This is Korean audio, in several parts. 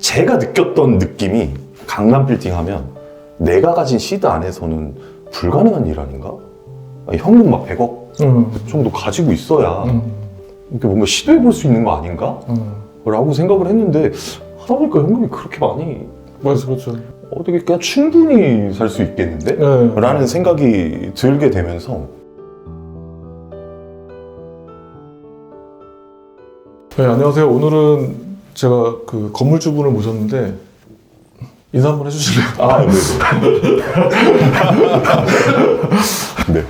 제가 느꼈던 느낌이 강남 빌딩 하면 내가 가진 시드 안에서는 불가능한 일 아닌가? 현금 막 100억 정도 가지고 있어야 이렇게 뭔가 시도해볼 수 있는 거 아닌가? 라고 생각을 했는데 하다 보니까 현금이 그렇게 많이 맞아, 그렇죠. 어떻게 그냥 충분히 살 수 있겠는데? 네. 라는 생각이 들게 되면서 네, 안녕하세요. 오늘은 제가 그 건물주분을 모셨는데 인사 한번 해주실래요? 아, 네. 네.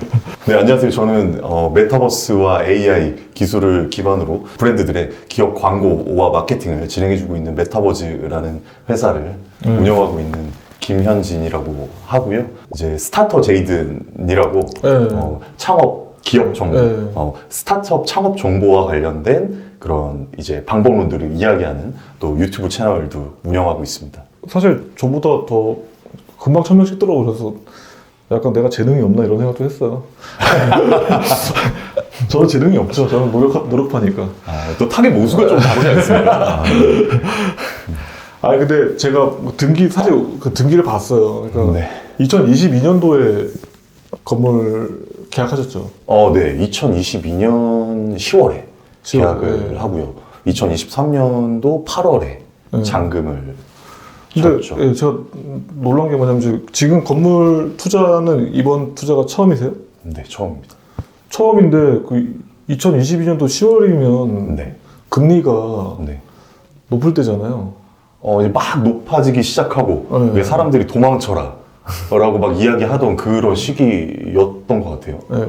네, 안녕하세요. 저는 메타버스와 AI 기술을 기반으로 브랜드들의 기업 광고와 마케팅을 진행해주고 있는 메타버즈라는 회사를 운영하고 있는 김현진이라고 하고요. 이제 스타터 제이든이라고 창업 기업 정보, 스타트업 창업 정보와 관련된 그런 이제 방법론들을 이야기하는 또 유튜브 채널도 운영하고 있습니다. 사실 저보다 더 금방 1000명씩 들어오셔서 약간 내가 재능이 없나 이런 생각도 했어요. 저는 재능이 없죠. 저는 노력파니까. 또 타겟 모수가 좀 다르지 않습니까? 근데 제가 사실 그 등기를 봤어요. 그러니까 네. 2022년도에 건물 계약하셨죠? 네. 2022년 10월에 계약을 하고요. 2023년도 8월에 잔금을 근데 줬죠. 예, 제가 놀란 게 뭐냐면 지금 건물 투자는 이번 투자가 처음이세요? 네, 처음입니다. 처음인데 그 2022년도 10월이면 네. 금리가 네. 높을 때잖아요. 이제 막 높아지기 시작하고 네. 사람들이 도망쳐라 라고 막 이야기하던 그런 시기였던 것 같아요. 네.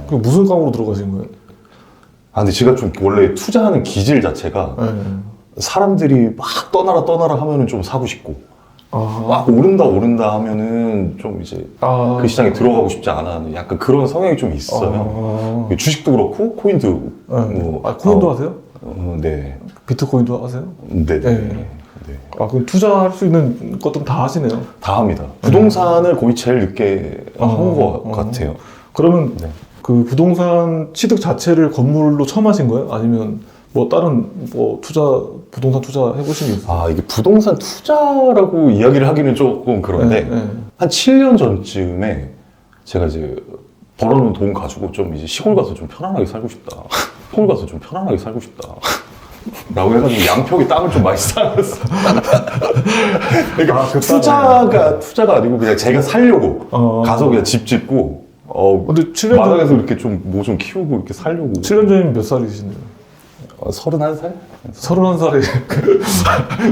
그 무슨 감으로 들어가신 거예요? 근데 제가 좀 원래 투자하는 기질 자체가 네. 사람들이 막 떠나라 하면은 좀 사고 싶고 막 오른다 하면은 좀 이제 그 시장에 들어가고 싶지 않아 하는 약간 그런 성향이 좀 있어요. 주식도 그렇고 코인도 코인도 하세요? 네. 비트코인도 하세요? 네. 네. 그럼 투자할 수 있는 것들은 다 하시네요. 다 합니다. 부동산을 거의 제일 늦게 한 것 같아요. 그러면 네. 그 부동산 취득 자체를 건물로 처음 하신 거예요? 아니면 뭐 다른 부동산 투자 해보신 게 있어요? 이게 부동산 투자라고 이야기를 하기는 조금 그런데 한 7년 전쯤에 제가 이제 벌어놓은 돈 가지고 좀 이제 시골 가서 좀 편안하게 살고 싶다. 시골 가서 좀 편안하게 살고 싶다. 라고 해가지고 양평에 땅을 좀 많이 사놨어. 그러니까 투자가 아니고 그냥 제가 살려고 가서 그냥 집 짓고 근데 7년 마당에서 이렇게 좀 뭐 좀 키우고 이렇게 살려고. 7년 전이면 몇 살이신데요? 31살? 31살에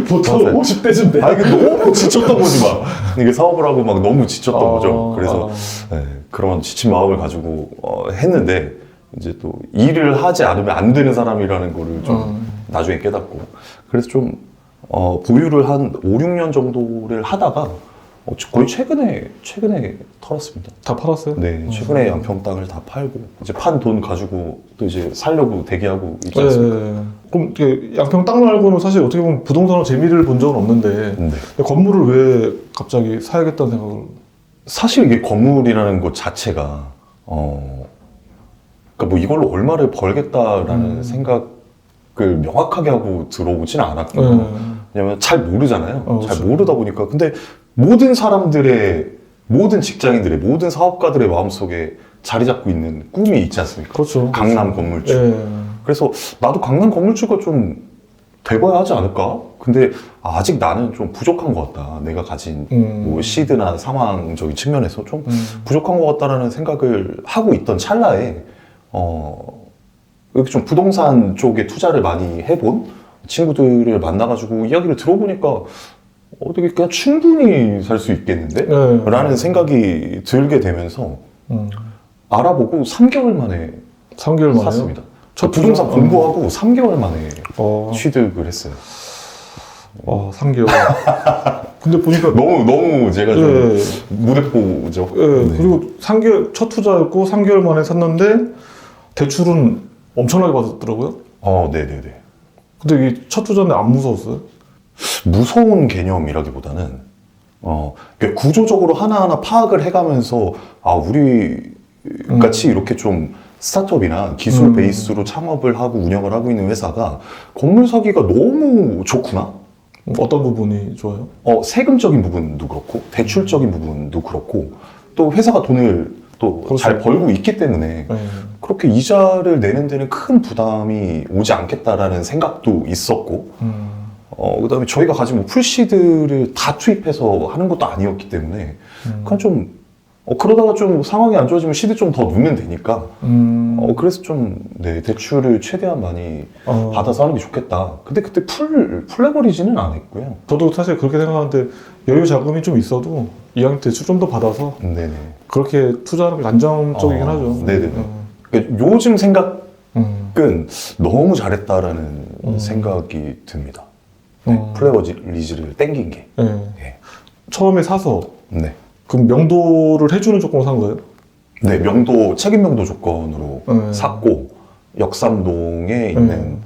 보통 50대쯤 돼. 이게 너무 지쳤던 거지 막. 이게 사업을 하고 막 너무 지쳤던 거죠. 그래서 그런 지친 마음을 가지고 했는데 이제 또 일을 하지 않으면 안 되는 사람이라는 거를 좀 나중에 깨닫고 그래서 좀 보유를 한 5, 6년 정도를 하다가 거의 최근에 털었습니다. 다 팔았어요? 네, 최근에 양평 땅을 다 팔고 이제 판 돈 가지고 또 이제 살려고 대기하고 있지 않습니까? 그럼 양평 땅 말고는 사실 어떻게 보면 부동산으로 재미를 본 적은 없는데 네. 건물을 왜 갑자기 사야겠다는 생각을? 사실 이게 건물이라는 것 자체가 그러니까 뭐 이걸로 얼마를 벌겠다라는 생각을 명확하게 하고 들어오지는 않았고요. 왜냐면 잘 모르잖아요. 잘 그렇죠. 모르다 보니까. 근데 모든 직장인들의, 모든 사업가들의 마음속에 자리 잡고 있는 꿈이 있지 않습니까? 그렇죠. 강남 건물주. 그래서 나도 강남 건물주가 좀 돼봐야 하지 않을까? 근데 아직 나는 좀 부족한 것 같다. 내가 가진 뭐 시드나 상황적인 측면에서 좀 부족한 것 같다라는 생각을 하고 있던 찰나에 이렇게 좀 부동산 쪽에 투자를 많이 해본 친구들을 만나가지고 이야기를 들어보니까 어떻게 그냥 충분히 살 수 있겠는데? 라는 생각이 들게 되면서 알아보고 3개월 만에 3개월 만에 샀습니다. 저 부동산 공부하고 3개월 만에 취득을 했어요. 3개월. 근데 보니까 너무 제가 좀 무대뽀죠. 그리고 3개월 첫 투자였고 3개월 만에 샀는데 대출은 엄청나게 받았더라고요. 네네네. 근데 이게 첫 투자는 안 무서웠어요? 무서운 개념이라기보다는 구조적으로 하나하나 파악을 해가면서 우리 같이 이렇게 좀 스타트업이나 기술 베이스로 창업을 하고 운영을 하고 있는 회사가 건물 사기가 너무 좋구나 어떤 부분이 좋아요? 세금적인 부분도 그렇고 대출적인 부분도 그렇고 또 회사가 돈을 또 그렇죠. 잘 벌고 있기 때문에 네. 그렇게 이자를 내는 데는 큰 부담이 오지 않겠다라는 생각도 있었고 그다음에 저희가 가진 뭐 풀시드를 다 투입해서 하는 것도 아니었기 때문에 그냥 좀 그러다가 좀 상황이 안 좋아지면 시드 좀 더 넣으면 되니까 그래서 좀 네, 대출을 최대한 많이 받아서 하는 게 좋겠다. 근데 그때 풀내버리지는 않았고요. 저도 사실 그렇게 생각하는데 여유 자금이 좀 있어도 이왕 대출 좀 더 받아서 네네. 그렇게 투자하는 게 안정적이긴 하죠. 네네. 그러니까 요즘 생각은 음. 너무 잘했다라는 생각이 듭니다. 네, 플레버리지를 땡긴 게. 네. 네. 처음에 사서 네. 그럼 명도를 해주는 조건으로 산 거예요? 네, 책임 명도 조건으로 샀고 역삼동에 있는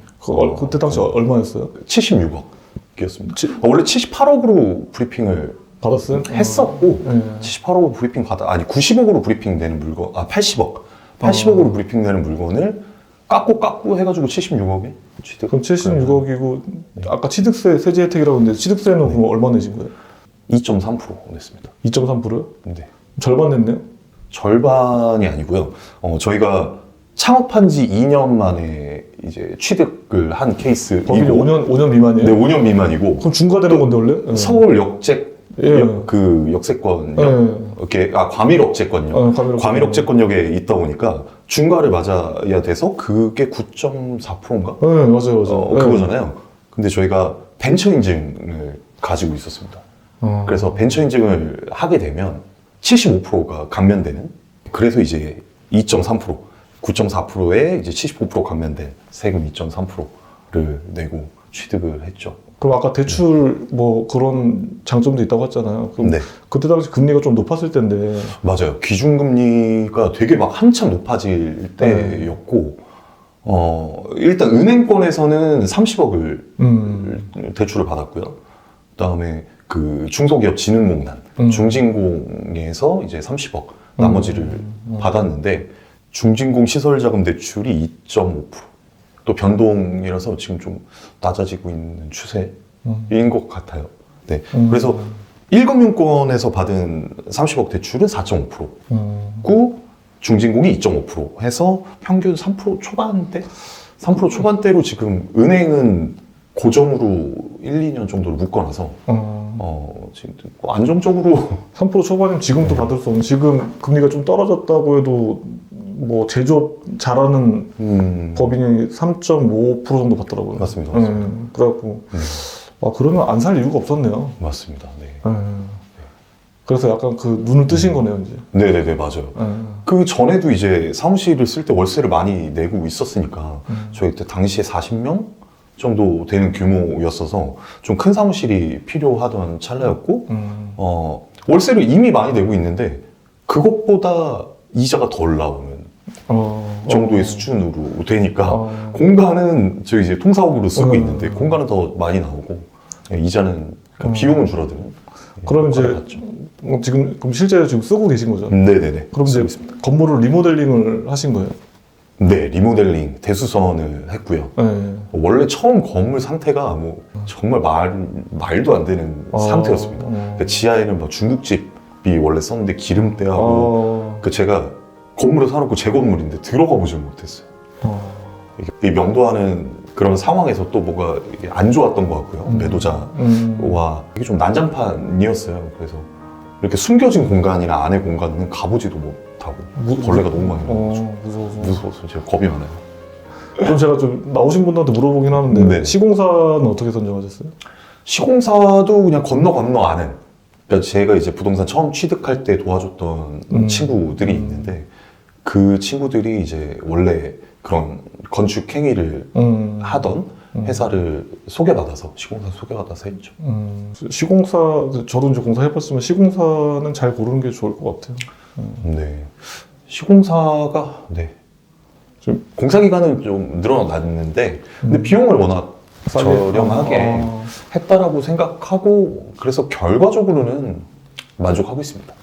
그때 당시 얼마였어요? 76억이었습니다. 원래 78억으로 브리핑을 받았어요? 했었고 네. 78억으로 브리핑 90억으로 브리핑 되는 물건 80억으로 브리핑 되는 물건을 깎고 해가지고 76억에 취득. 그럼 76억이고 아까 취득세 세제 혜택이라고 했는데 취득세는 그럼 얼마 내신 거예요? 2.3% 냈습니다. 2.3%요? 네. 절반 냈네요? 절반이 아니고요. 저희가 창업한 지 2년 만에 이제 취득을 한 케이스이고. 법인이 5년 미만이에요? 네, 5년 미만이고. 그럼 중과되는 건데 원래? 네. 서울 역제 예. 역세권역, 예. 이렇게 과밀억제권역, 과밀억제권역에 있다 보니까 중과를 맞아야 돼서 그게 9.4%인가? 네, 맞아요. 그거잖아요. 근데 저희가 벤처 인증을 가지고 있었습니다. 그래서 벤처 인증을 하게 되면 75%가 감면되는. 그래서 이제 2.3%, 9.4%에 이제 75% 감면된 세금 2.3%를 내고 취득을 했죠. 그럼 아까 대출 뭐 그런 장점도 있다고 했잖아요. 그럼 네. 그때 당시 금리가 좀 높았을 텐데. 맞아요. 기준금리가 되게 막 한참 높아질 때였고, 일단 은행권에서는 30억을 대출을 받았고요. 그다음에 그 중소기업 진흥공단, 중진공에서 이제 30억 나머지를 받았는데, 중진공 시설자금 대출이 2.5%. 또 변동이라서 지금 좀 낮아지고 있는 추세인 것 같아요. 네. 그래서 1금융권에서 받은 30억 대출은 4.5%고 중진공이 2.5% 해서 평균 3% 초반대? 3% 초반대로 지금 은행은 고정으로 1, 2년 정도를 묶어놔서 지금 안정적으로 3% 초반이면 지금도 받을 수 없는, 지금 금리가 좀 떨어졌다고 해도 뭐 제조업 잘하는 법인이 3.5% 정도 받더라고요. 맞습니다. 그래갖고 그러면 안 살 이유가 없었네요. 맞습니다. 네. 그래서 약간 그 눈을 뜨신 거네요, 이제. 네네네, 맞아요. 그 전에도 이제 사무실을 쓸 때 월세를 많이 내고 있었으니까 저희 그때 당시에 40명 정도 되는 규모였어서 좀 큰 사무실이 필요하던 찰나였고 월세를 이미 많이 내고 있는데 그것보다 이자가 덜 나오는 정도의 수준으로 되니까 공간은 저희 이제 통사옥으로 쓰고 있는데 공간은 더 많이 나오고 이자는 그러니까 비용은 줄어드는. 그럼 이제 지금 그럼 실제로 지금 쓰고 계신 거죠? 네네네. 그럼 이제 건물을 리모델링을 하신 거예요? 네, 리모델링 대수선을 했고요. 네. 원래 처음 건물 상태가 뭐 정말 말도 안 되는 상태였습니다. 그러니까 지하에는 막 중국집이 원래 썼는데 기름때하고 그 제가 건물을 사놓고 제 건물인데 들어가 보질 못했어요. 이게 명도하는 그런 상황에서 또 뭐가 안 좋았던 것 같고요. 매도자와 이게 좀 난장판이었어요. 그래서 이렇게 숨겨진 공간이나 안의 공간은 가보지도 못하고 벌레가 너무 많이 나와가지고 무서워서 제가 겁이 많아요. 그럼 제가 좀 나오신 분들한테 물어보긴 하는데 네. 시공사는 어떻게 선정하셨어요? 시공사도 그냥 건너 아는. 그러니까 제가 이제 부동산 처음 취득할 때 도와줬던 친구들이 있는데 그 친구들이 이제 원래 그런 건축 행위를 하던 회사를 소개받아서 시공사 소개받아서 했죠. 시공사 저도 이제 공사 해봤지만 시공사는 잘 고르는 게 좋을 것 같아요. 네, 시공사가 네 좀 공사 기간은 좀 늘어났는데 근데 비용을 워낙 저렴하게 했다라고 생각하고 그래서 결과적으로는 만족하고 있습니다.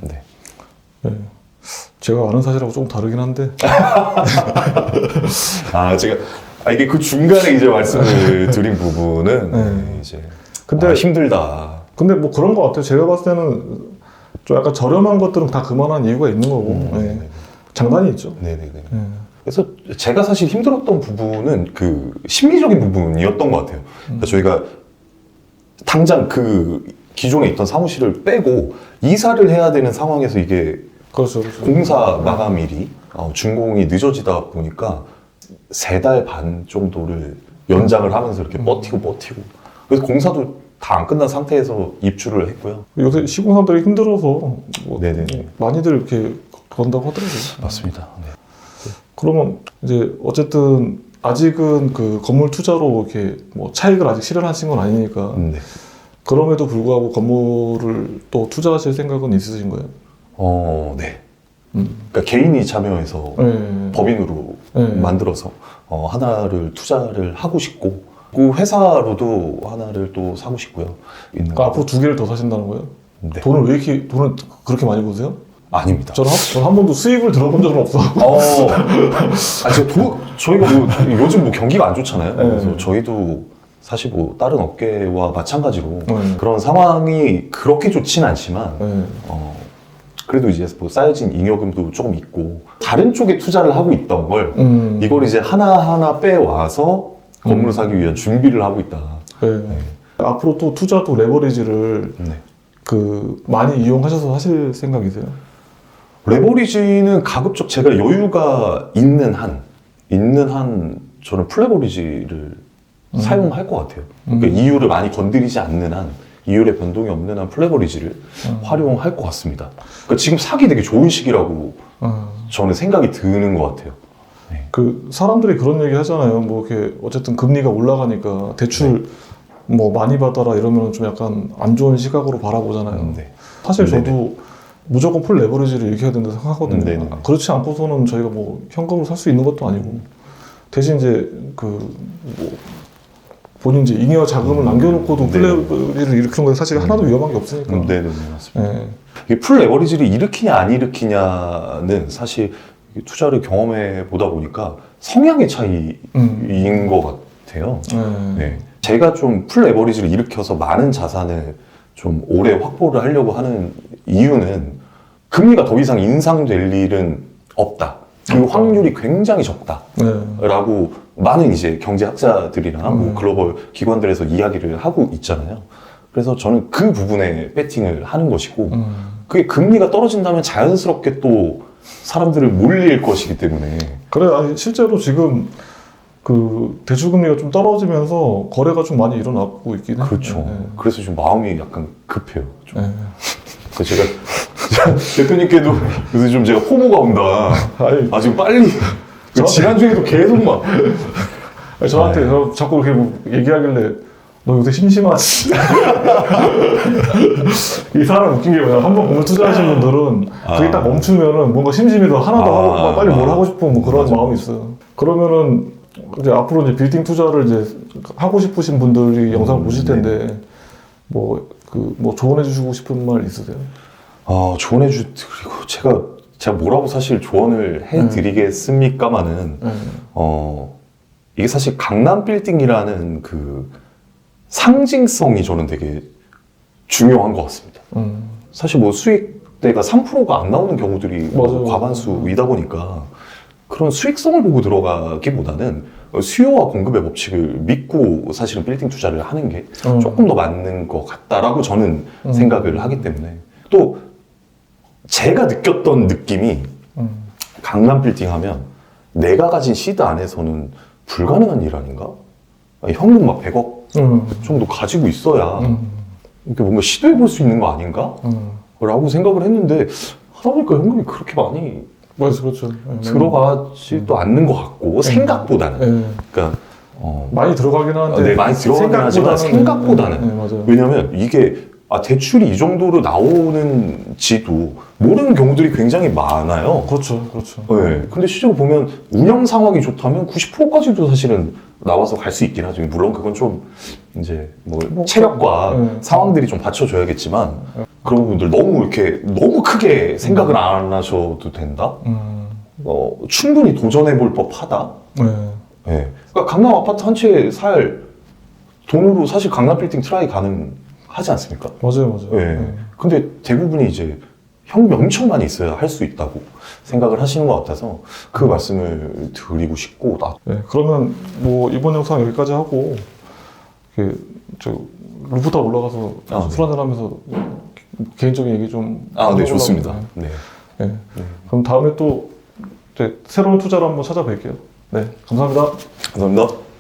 네. 네. 제가 아는 사실하고 조금 다르긴 한데 제가 이게 그 중간에 이제 말씀을 드린 부분은 네. 이제 근데- 힘들다. 근데 뭐 그런 것 같아요. 제가 봤을 때는 좀 약간 저렴한 것들은 다 그만한 이유가 있는 거고 예. 장단이 있죠. 네네네. 예. 그래서 제가 사실 힘들었던 부분은 그 심리적인 부분이었던 것 같아요. 그러니까 저희가 당장 그 기존에 있던 사무실을 빼고 이사를 해야 되는 상황에서 이게 그렇죠. 그렇죠. 공사 마감일이 준공이 늦어지다 보니까 3달 반 정도를 연장을 하면서 이렇게 버티고 그래서 공사도 다 안 끝난 상태에서 입주를 했고요. 요새 시공사들이 힘들어서 뭐 네네네. 많이들 이렇게 그런다고 하더라고요. 맞습니다. 네. 그러면 이제 어쨌든 아직은 그 건물 투자로 이렇게 뭐 차익을 아직 실현하신 건 아니니까 네. 그럼에도 불구하고 건물을 또 투자하실 생각은 있으신 거예요? 네. 그러니까 개인이 참여해서 네. 법인으로 네. 만들어서 하나를 투자를 하고 싶고 그 회사로도 하나를 또 사고 싶고요. 있는 그러니까 거. 앞으로 2개를 더 사신다는 거예요? 네. 돈을 그렇게 많이 버세요? 아닙니다. 저는 한 번도 수익을 들어본 적은 없어. 저희가 뭐 요즘 뭐 경기가 안 좋잖아요. 네. 그래서 저희도 사실 뭐 다른 업계와 마찬가지로 네. 그런 상황이 그렇게 좋진 않지만 네. 그래도 이제 뭐 쌓여진 잉여금도 조금 있고 다른 쪽에 투자를 하고 있던 걸 이걸 이제 하나하나 빼와서 건물을 사기 위한 준비를 하고 있다. 네. 앞으로 또 투자도 레버리지를 네. 그 많이 이용하셔서 하실 생각이세요? 레버리지는 가급적 제가 여유가 있는 한 저는 풀레버리지를 사용할 것 같아요. 그러니까 이율을 많이 건드리지 않는 한, 이율의 변동이 없는 한 풀레버리지를 활용할 것 같습니다. 그러니까 지금 사기 되게 좋은 시기라고 저는 생각이 드는 것 같아요. 그 사람들이 그런 얘기 하잖아요. 뭐 이렇게 어쨌든 금리가 올라가니까 대출 뭐 많이 받아라 이러면 좀 약간 안 좋은 시각으로 바라보잖아요. 네. 사실 네네. 저도 무조건 풀 레버리지를 일으켜야 된다고 생각하거든요. 네네. 그렇지 않고서는 저희가 뭐 현금으로 살 수 있는 것도 아니고 대신 이제 그 뭐 본인 이제 잉여 자금을 남겨놓고도 풀 네네. 레버리지를 일으키는 건 사실 하나도 위험한 게 없으니까. 네네, 맞습니다. 예. 이게 풀 레버리지를 일으키냐 안 일으키냐는 사실 투자를 경험해 보다 보니까 성향의 차이인 것 같아요. 예. 네. 제가 좀 풀 레버리지를 일으켜서 많은 자산을 좀 오래 확보를 하려고 하는 이유는 금리가 더 이상 인상될 일은 없다. 그 확률이 굉장히 적다. 네. 라고 많은 이제 경제학자들이나 뭐 글로벌 기관들에서 이야기를 하고 있잖아요. 그래서 저는 그 부분에 배팅을 하는 것이고, 그게 금리가 떨어진다면 자연스럽게 또 사람들을 몰릴 것이기 때문에. 그래, 아니, 실제로 지금 그 대출금리가 좀 떨어지면서 거래가 좀 많이 일어나고 있긴 해요. 그렇죠. 예. 그래서 지금 마음이 약간 급해요. 좀. 예. 그래서 제가 대표님께도 요새 좀 제가 포모가 온다. 아니, 지금 빨리. 지난주에도 계속 막. 아니, 저한테 자꾸 이렇게 뭐 얘기하길래 너 요새 심심하지? 이 사람 웃긴 게 뭐냐, 한번 건물 투자하신 분들은 그게 딱 멈추면은 뭔가 심심해서 하나 더 하고 막 빨리 뭘 하고 싶은 뭐 그런 맞아. 마음이 있어요. 그러면은 이제 앞으로 이제 빌딩 투자를 이제 하고 싶으신 분들이 영상을 보실 텐데 뭐 조언해 주시고 싶은 말 있으세요? 조언해 그리고 제가 뭐라고 사실 조언을 해드리겠습니까마는, 이게 사실 강남 빌딩이라는 그 상징성이 저는 되게 중요한 것 같습니다. 사실 뭐 수익대가 3%가 안 나오는 경우들이 맞아요. 과반수이다 보니까 그런 수익성을 보고 들어가기보다는 수요와 공급의 법칙을 믿고 사실은 빌딩 투자를 하는 게 조금 더 맞는 것 같다라고 저는 생각을 하기 때문에, 또 제가 느꼈던 느낌이 강남 빌딩 하면 내가 가진 시드 안에서는 불가능한 일 아닌가? 아니, 현금 막 100억 정도 가지고 있어야 이렇게 뭔가 시도해 볼 수 있는 거 아닌가? 라고 생각을 했는데 하다 보니까 현금이 그렇게 많이 맞아, 그렇죠. 들어가지도 않는 것 같고, 생각보다는. 그러니까 많이 들어가긴 하는데 네, 많이 들어가긴 하지만 생각보다는. 네, 맞아요. 왜냐면 이게 대출이 이 정도로 나오는지도 모르는 경우들이 굉장히 많아요. 그렇죠, 그렇죠. 네. 근데 실제로 보면 운영 상황이 좋다면 90%까지도 사실은 나와서 갈 수 있긴 하죠. 물론 그건 좀 이제 뭐 체력과 상황들이 좀 받쳐줘야겠지만, 그런 분들 너무 크게 생각을 안 하셔도 된다. 충분히 도전해볼 법하다. 네. 네. 그러니까 강남 아파트 한 채 살 돈으로 사실 강남 빌딩 트라이 가능하지 않습니까? 맞아요. 네. 네. 근데 대부분이 이제 현금 엄청 많이 있어야 할 수 있다고 생각을 하시는 것 같아서 그 말씀을 드리고 싶고, 네, 그러면 뭐 이번 영상 여기까지 하고 저 루프탑 올라가서 아, 술 한잔 하면서 개인적인 얘기 좀 네, 해보려고 좋습니다. 해요. 네. 네. 그럼 다음에 또 이제 새로운 투자로 한번 찾아뵐게요. 네, 감사합니다. 감사합니다.